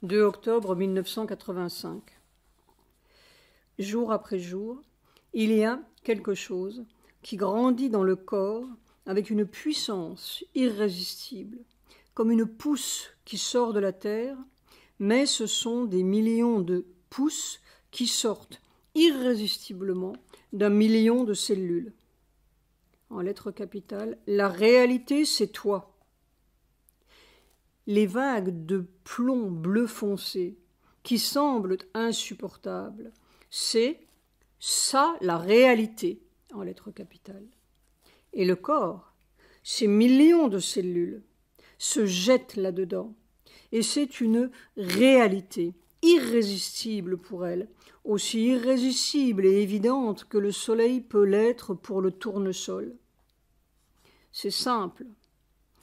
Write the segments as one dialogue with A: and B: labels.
A: 2 octobre 1985. Jour après jour, il y a quelque chose qui grandit dans le corps avec une puissance irrésistible, comme une pousse qui sort de la terre, mais ce sont des millions de pousses qui sortent irrésistiblement d'un million de cellules. En lettres capitales, la réalité, c'est toi. Les vagues de plomb bleu foncé qui semblent insupportables, c'est ça la réalité, en lettres capitales. Et le corps, ces millions de cellules, se jettent là-dedans. Et c'est une réalité irrésistible pour elle, aussi irrésistible et évidente que le soleil peut l'être pour le tournesol. C'est simple,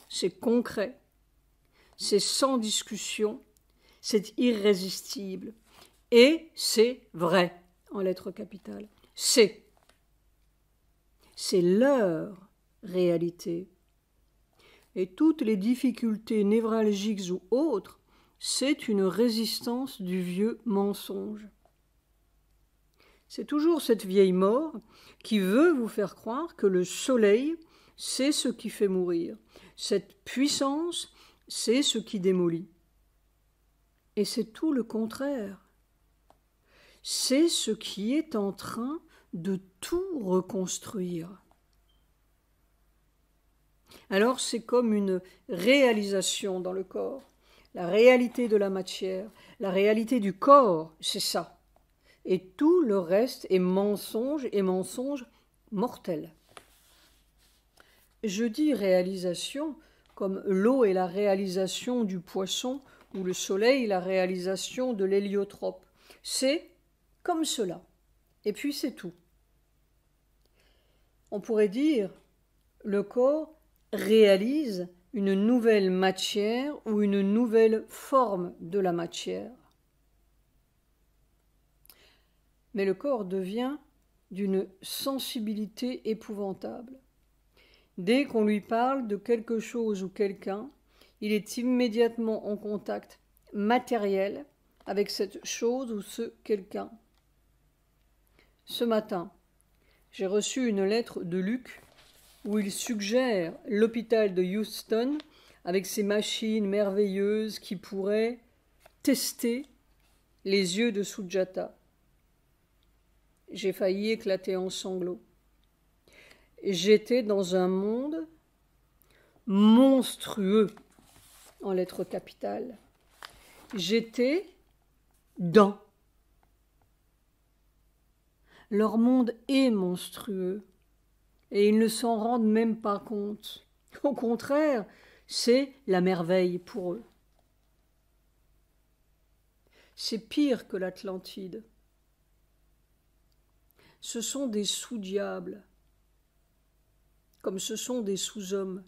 A: c'est concret, c'est sans discussion, c'est irrésistible. Et c'est vrai, en lettres capitales. C'est leur réalité. Et toutes les difficultés névralgiques ou autres, c'est une résistance du vieux mensonge. C'est toujours cette vieille mort qui veut vous faire croire que le soleil, c'est ce qui fait mourir. Cette puissance, c'est ce qui démolit. Et c'est tout le contraire. C'est ce qui est en train de tout reconstruire. Alors c'est comme une réalisation dans le corps. La réalité de la matière, la réalité du corps, c'est ça. Et tout le reste est mensonge et mensonge mortel. Je dis réalisation comme l'eau est la réalisation du poisson ou le soleil la réalisation de l'héliotrope. C'est comme cela. Et puis c'est tout. On pourrait dire le corps réalise une nouvelle matière ou une nouvelle forme de la matière. Mais le corps devient d'une sensibilité épouvantable. Dès qu'on lui parle de quelque chose ou quelqu'un, il est immédiatement en contact matériel avec cette chose ou ce quelqu'un. Ce matin, j'ai reçu une lettre de Luc où il suggère l'hôpital de Houston avec ses machines merveilleuses qui pourraient tester les yeux de Sujata. J'ai failli éclater en sanglots. J'étais dans un monde monstrueux, en lettres capitales. J'étais dans. Leur monde est monstrueux et ils ne s'en rendent même pas compte. Au contraire, c'est la merveille pour eux. C'est pire que l'Atlantide. Ce sont des sous-diables, comme ce sont des sous-hommes.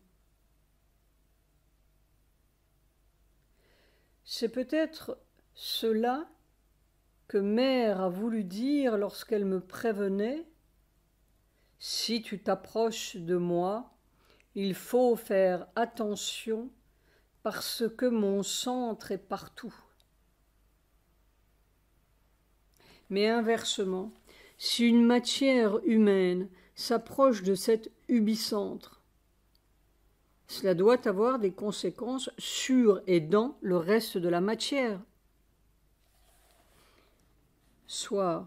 A: C'est peut-être cela que Mère a voulu dire lorsqu'elle me prévenait « Si tu t'approches de moi, il faut faire attention parce que mon centre est partout. » Mais inversement, si une matière humaine s'approche de cet ubicentre, cela doit avoir des conséquences sur et dans le reste de la matière. Soir.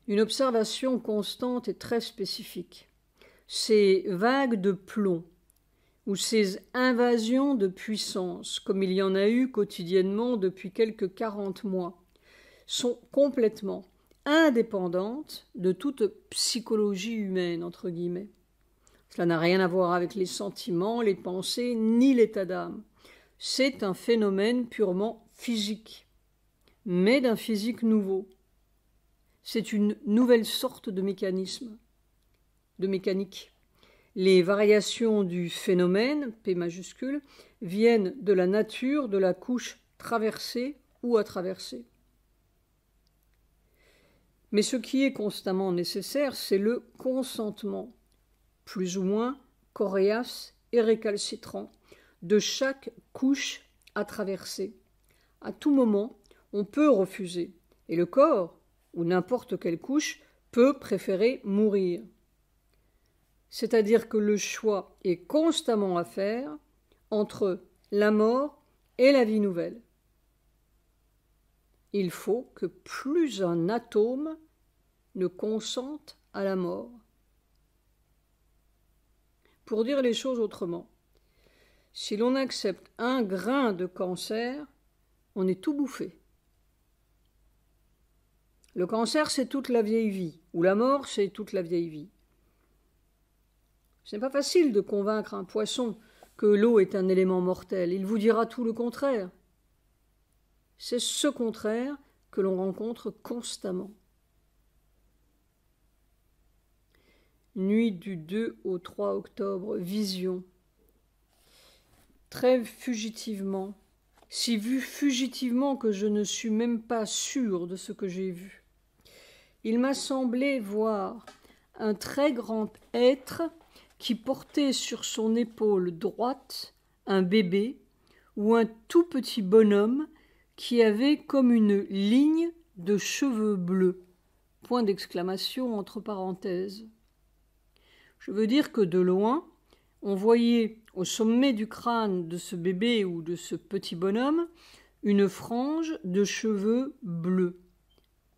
A: Une observation constante et très spécifique. Ces vagues de plomb ou ces invasions de puissance, comme il y en a eu quotidiennement depuis quelques 40 mois, sont complètement indépendantes de toute psychologie humaine, entre guillemets. Cela n'a rien à voir avec les sentiments, les pensées, ni l'état d'âme. C'est un phénomène purement physique, mais d'un physique nouveau. C'est une nouvelle sorte de mécanisme, de mécanique. Les variations du phénomène, P majuscule, viennent de la nature de la couche traversée ou à traverser. Mais ce qui est constamment nécessaire, c'est le consentement, plus ou moins coriace et récalcitrant, de chaque couche à traverser. À tout moment, on peut refuser, et le corps, ou n'importe quelle couche, peut préférer mourir. C'est-à-dire que le choix est constamment à faire entre la mort et la vie nouvelle. Il faut que plus un atome ne consente à la mort. Pour dire les choses autrement, si l'on accepte un grain de cancer, on est tout bouffé. Le cancer, c'est toute la vieille vie, ou la mort, c'est toute la vieille vie. Ce n'est pas facile de convaincre un poisson que l'eau est un élément mortel. Il vous dira tout le contraire. C'est ce contraire que l'on rencontre constamment. Nuit du 2 au 3 octobre, vision. Très fugitivement, si vu fugitivement que je ne suis même pas sûr de ce que j'ai vu. Il m'a semblé voir un très grand être qui portait sur son épaule droite un bébé ou un tout petit bonhomme qui avait comme une ligne de cheveux bleus. Point d'exclamation entre parenthèses. Je veux dire que de loin, on voyait au sommet du crâne de ce bébé ou de ce petit bonhomme une frange de cheveux bleus.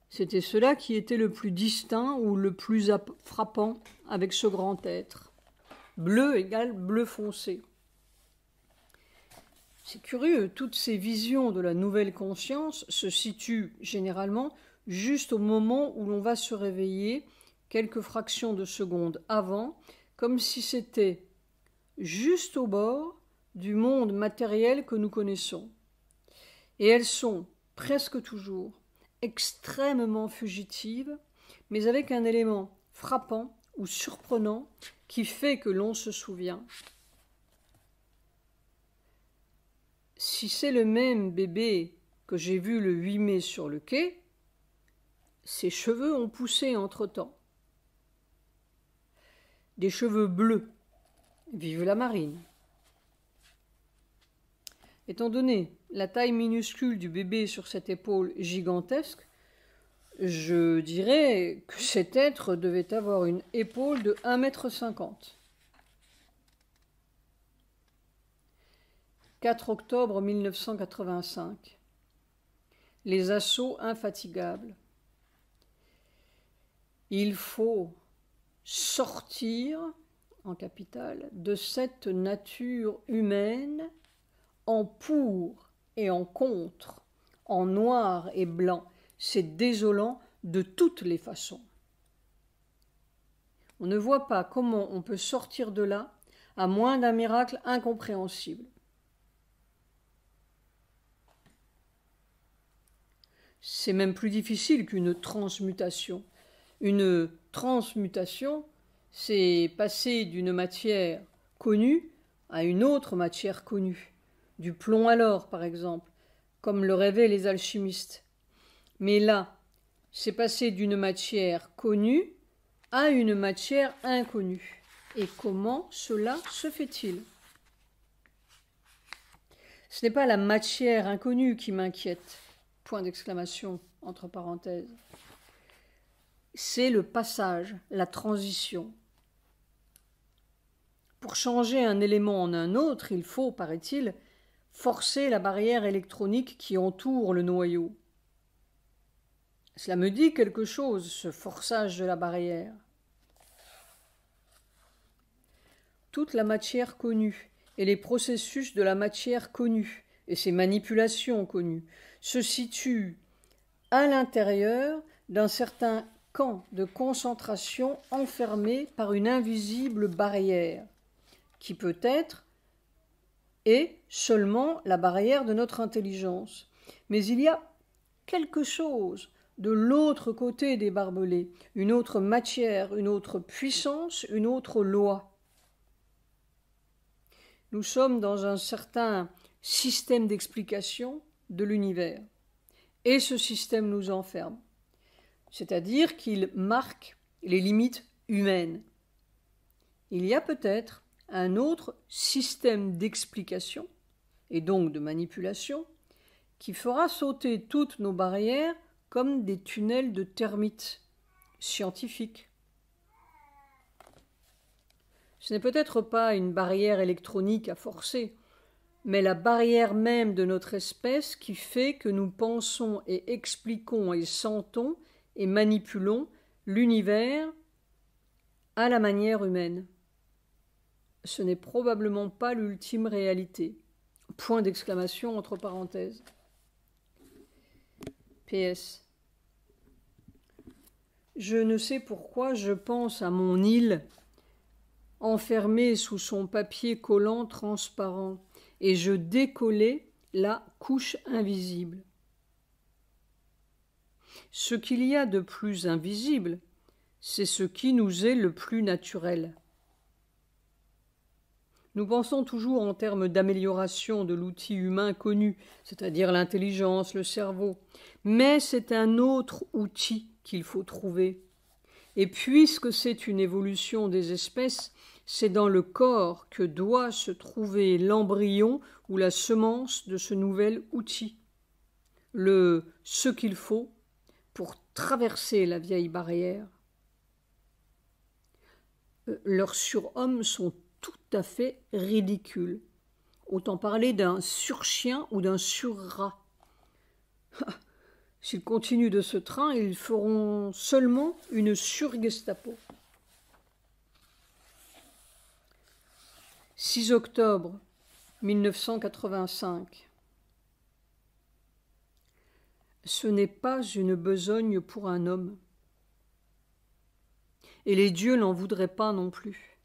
A: C'était cela qui était le plus distinct ou le plus frappant avec ce grand être. Bleu égale bleu foncé. C'est curieux, toutes ces visions de la nouvelle conscience se situent généralement juste au moment où l'on va se réveiller, quelques fractions de secondes avant, comme si c'était juste au bord du monde matériel que nous connaissons. Et elles sont presque toujours extrêmement fugitives, mais avec un élément frappant ou surprenant qui fait que l'on se souvient. Si c'est le même bébé que j'ai vu le 8 mai sur le quai, ses cheveux ont poussé entre-temps. Des cheveux bleus. Vive la marine. Étant donné la taille minuscule du bébé sur cette épaule gigantesque, je dirais que cet être devait avoir une épaule de 1,50 m. 4 octobre 1985. Les assauts infatigables. Il faut sortir, en capitale, de cette nature humaine en pour et en contre, en noir et blanc. C'est désolant de toutes les façons. On ne voit pas comment on peut sortir de là à moins d'un miracle incompréhensible. C'est même plus difficile qu'une transmutation. Une transmutation, c'est passer d'une matière connue à une autre matière connue. Du plomb à l'or, par exemple, comme le rêvaient les alchimistes. Mais là, c'est passer d'une matière connue à une matière inconnue. Et comment cela se fait-il ? Ce n'est pas la matière inconnue qui m'inquiète. Point d'exclamation entre parenthèses. C'est le passage, la transition. Pour changer un élément en un autre, il faut, paraît-il, forcer la barrière électronique qui entoure le noyau. Cela me dit quelque chose, ce forçage de la barrière. Toute la matière connue et les processus de la matière connue et ses manipulations connues se situent à l'intérieur d'un certain camp de concentration enfermé par une invisible barrière, qui peut être et seulement la barrière de notre intelligence. Mais il y a quelque chose de l'autre côté des barbelés, une autre matière, une autre puissance, une autre loi. Nous sommes dans un certain système d'explication de l'univers, et ce système nous enferme, c'est-à-dire qu'il marque les limites humaines. Il y a peut-être un autre système d'explication et donc de manipulation, qui fera sauter toutes nos barrières comme des tunnels de termites scientifiques. Ce n'est peut-être pas une barrière électronique à forcer, mais la barrière même de notre espèce qui fait que nous pensons et expliquons et sentons et manipulons l'univers à la manière humaine. Ce n'est probablement pas l'ultime réalité. Point d'exclamation entre parenthèses. PS. Je ne sais pourquoi je pense à mon île enfermée sous son papier collant transparent et je décollais la couche invisible. Ce qu'il y a de plus invisible, c'est ce qui nous est le plus naturel. Nous pensons toujours en termes d'amélioration de l'outil humain connu, c'est-à-dire l'intelligence, le cerveau. Mais c'est un autre outil qu'il faut trouver. Et puisque c'est une évolution des espèces, c'est dans le corps que doit se trouver l'embryon ou la semence de ce nouvel outil. Ce qu'il faut pour traverser la vieille barrière. Leurs surhommes sont tout à fait ridicule. Autant parler d'un surchien ou d'un surrat. S'ils continuent de ce train, ils feront seulement une surgestapo. 6 octobre 1985. Ce n'est pas une besogne pour un homme. Et les dieux n'en voudraient pas non plus.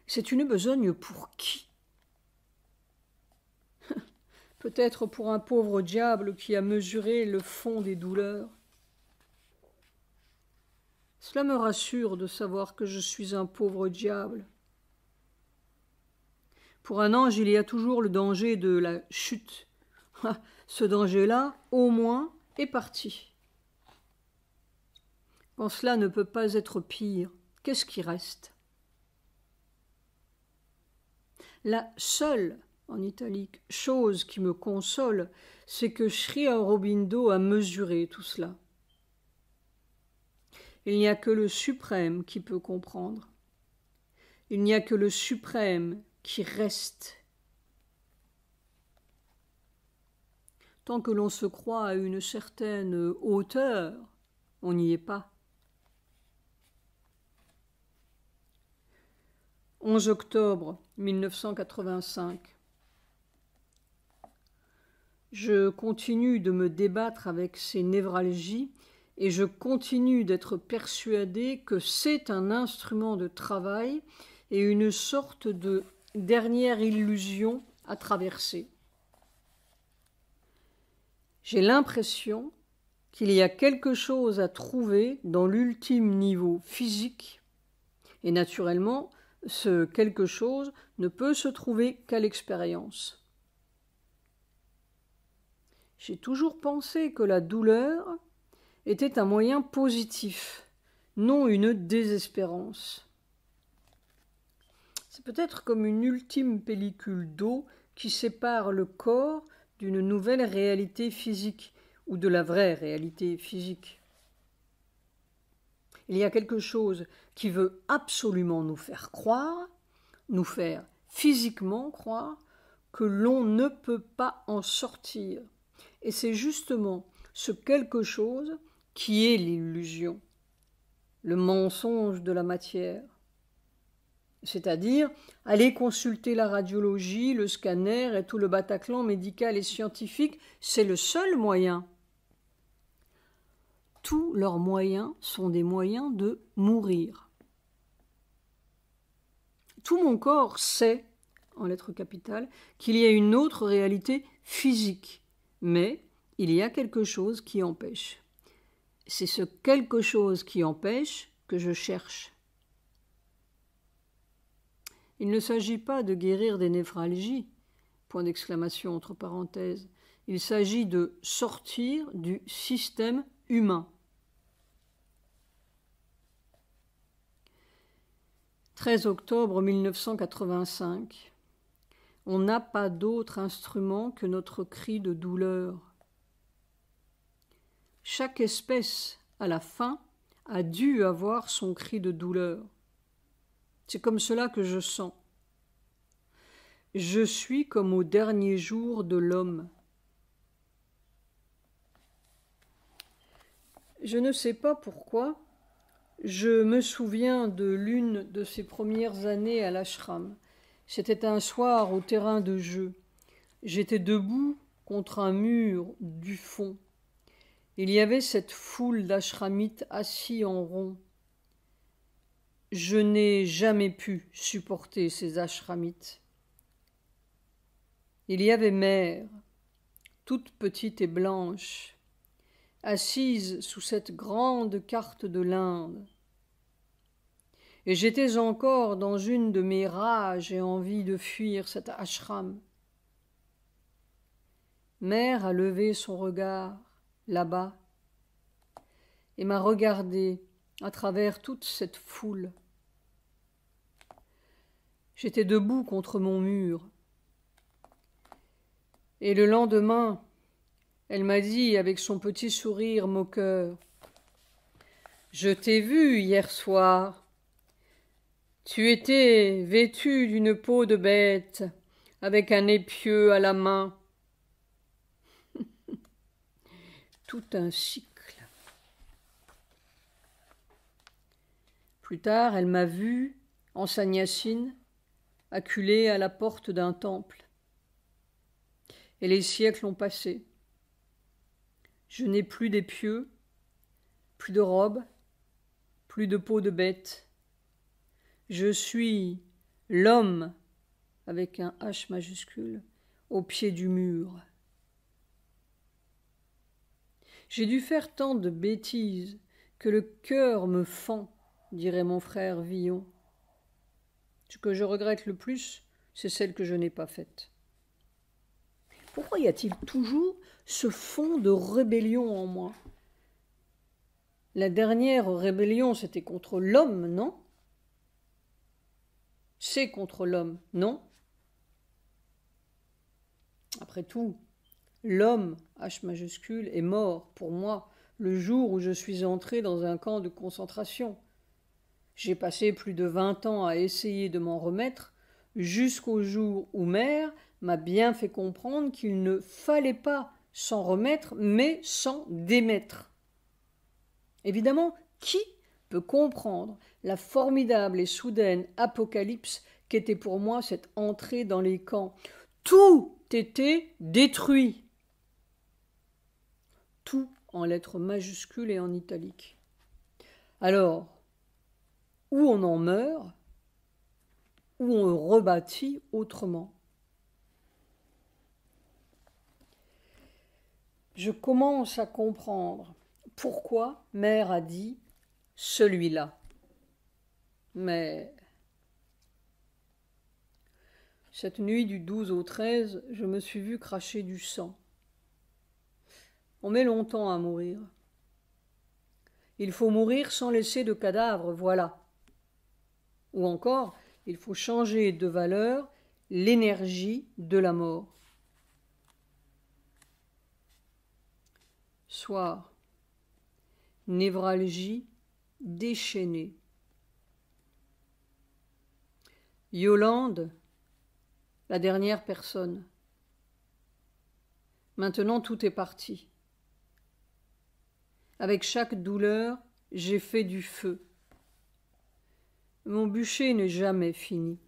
A: C'est une besogne pour qui? Peut-être pour un pauvre diable qui a mesuré le fond des douleurs. Cela me rassure de savoir que je suis un pauvre diable. Pour un ange, il y a toujours le danger de la chute. Ce danger-là, au moins, est parti. Quand cela ne peut pas être pire, qu'est-ce qui reste? La seule, en italique, chose qui me console, c'est que Sri Aurobindo a mesuré tout cela. Il n'y a que le suprême qui peut comprendre. Il n'y a que le suprême qui reste. Tant que l'on se croit à une certaine hauteur, on n'y est pas. 11 octobre 1985. Je continue de me débattre avec ces névralgies et je continue d'être persuadée que c'est un instrument de travail et une sorte de dernière illusion à traverser. J'ai l'impression qu'il y a quelque chose à trouver dans l'ultime niveau physique et naturellement, ce quelque chose ne peut se trouver qu'à l'expérience. J'ai toujours pensé que la douleur était un moyen positif, non une désespérance. C'est peut-être comme une ultime pellicule d'eau qui sépare le corps d'une nouvelle réalité physique ou de la vraie réalité physique. Il y a quelque chose qui veut absolument nous faire croire, nous faire physiquement croire que l'on ne peut pas en sortir. Et c'est justement ce quelque chose qui est l'illusion, le mensonge de la matière. C'est-à-dire aller consulter la radiologie, le scanner et tout le Bataclan médical et scientifique, c'est le seul moyen. Tous leurs moyens sont des moyens de mourir. Tout mon corps sait, en lettres capitales, qu'il y a une autre réalité physique, mais il y a quelque chose qui empêche. C'est ce quelque chose qui empêche que je cherche. Il ne s'agit pas de guérir des névralgies, point d'exclamation entre parenthèses. Il s'agit de sortir du système humain. 13 octobre 1985. On n'a pas d'autre instrument que notre cri de douleur. Chaque espèce, à la fin, a dû avoir son cri de douleur. C'est comme cela que je sens. Je suis comme au dernier jour de l'homme. Je ne sais pas pourquoi, je me souviens de l'une de ces premières années à l'ashram. C'était un soir au terrain de jeu. J'étais debout contre un mur du fond. Il y avait cette foule d'ashramites assis en rond. Je n'ai jamais pu supporter ces ashramites. Il y avait Mère, toute petite et blanche, assise sous cette grande carte de l'Inde. Et j'étais encore dans une de mes rages et envies de fuir cet ashram. Mère a levé son regard là-bas et m'a regardé à travers toute cette foule. J'étais debout contre mon mur. Et le lendemain, elle m'a dit avec son petit sourire moqueur: « Je t'ai vu hier soir. Tu étais vêtu d'une peau de bête, avec un épieu à la main. » Tout un cycle. Plus tard, elle m'a vu, en sannyasine, acculée à la porte d'un temple. Et les siècles ont passé. Je n'ai plus d'épieu, plus de robe, plus de peau de bête. Je suis l'homme, avec un H majuscule, au pied du mur. J'ai dû faire tant de bêtises que le cœur me fend, dirait mon frère Villon. Ce que je regrette le plus, c'est celle que je n'ai pas faite. Pourquoi y a-t-il toujours ce fond de rébellion en moi? La dernière rébellion, c'était contre l'homme, non? C'est contre l'homme, non? Après tout, l'homme, H majuscule, est mort pour moi le jour où je suis entré dans un camp de concentration. J'ai passé plus de 20 ans à essayer de m'en remettre, jusqu'au jour où Mère m'a bien fait comprendre qu'il ne fallait pas s'en remettre, mais s'en démettre. Évidemment, qui peut comprendre la formidable et soudaine apocalypse qu'était pour moi cette entrée dans les camps? Tout était détruit. Tout en lettres majuscules et en italique. Alors, ou on en meurt, ou on rebâtit autrement. Je commence à comprendre pourquoi Mère a dit « celui-là ». Mais cette nuit du 12 au 13, je me suis vu cracher du sang. On met longtemps à mourir. Il faut mourir sans laisser de cadavre, voilà. Ou encore, il faut changer de valeur l'énergie de la mort. Soir, névralgie déchaînée. Yolande, la dernière personne. Maintenant tout est parti. Avec chaque douleur, j'ai fait du feu. Mon bûcher n'est jamais fini.